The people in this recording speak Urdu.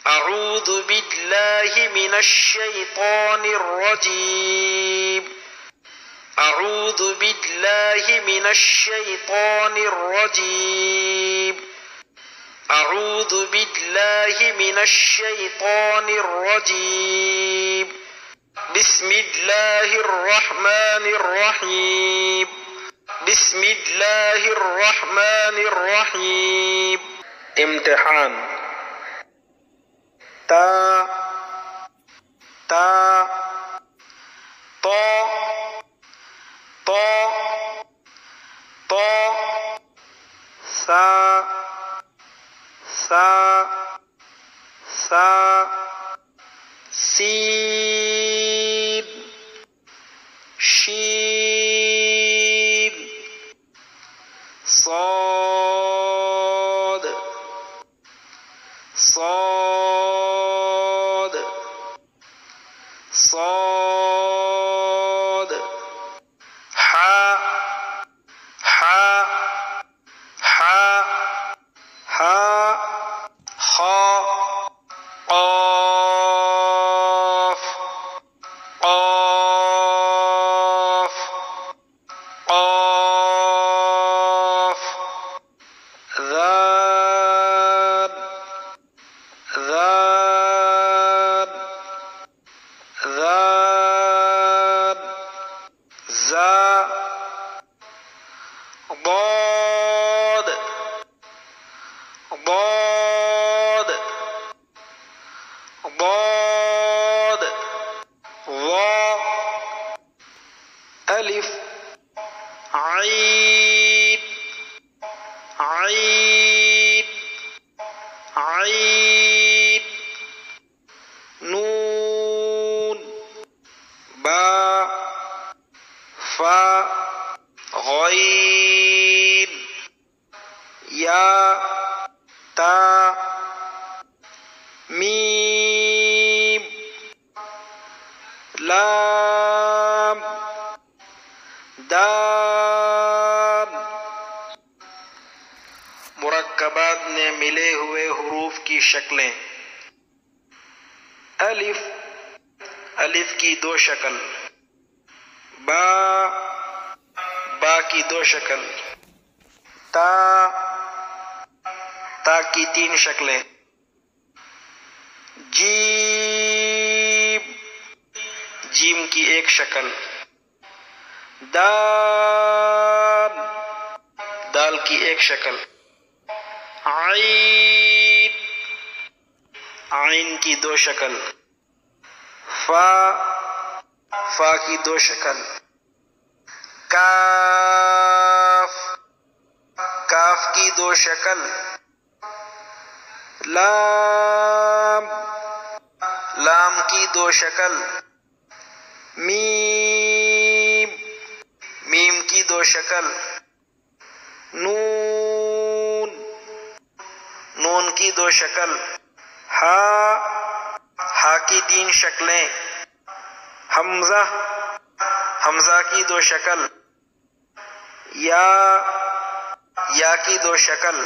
أعوذ بالله من الشيطان الرجيم. أعوذ بالله من الشيطان الرجيم. أعوذ بالله من الشيطان الرجيم. بسم الله الرحمن الرحيم. بسم الله الرحمن الرحيم. امتحان. تا تا طا طا طا سا سا سا سين شين صاد صاد صاد حاء حاء حاء حاء خاء قاف قاف قاف ذال ذال ذال زا ضاد ضاد ضاد ظا ألف عين عين عين نون با فا غين یا تا میم لام دال. مرکبات میں ملے ہوئے حروف کی شکلیں. الف الف کی دو شکل. با با کی دو شکل. تا تا کی تین شکلیں. جیم جیم کی ایک شکل. دال دال کی ایک شکل. عین عین کی دو شکل. فا فا کی دو شکل. کاف کاف کی دو شکل. لام لام کی دو شکل. میم میم کی دو شکل. نون نون کی دو شکل. ہا ہا کی تین شکلیں. حمزہ حمزہ کی دو شکل. یا یا کی دو شکل.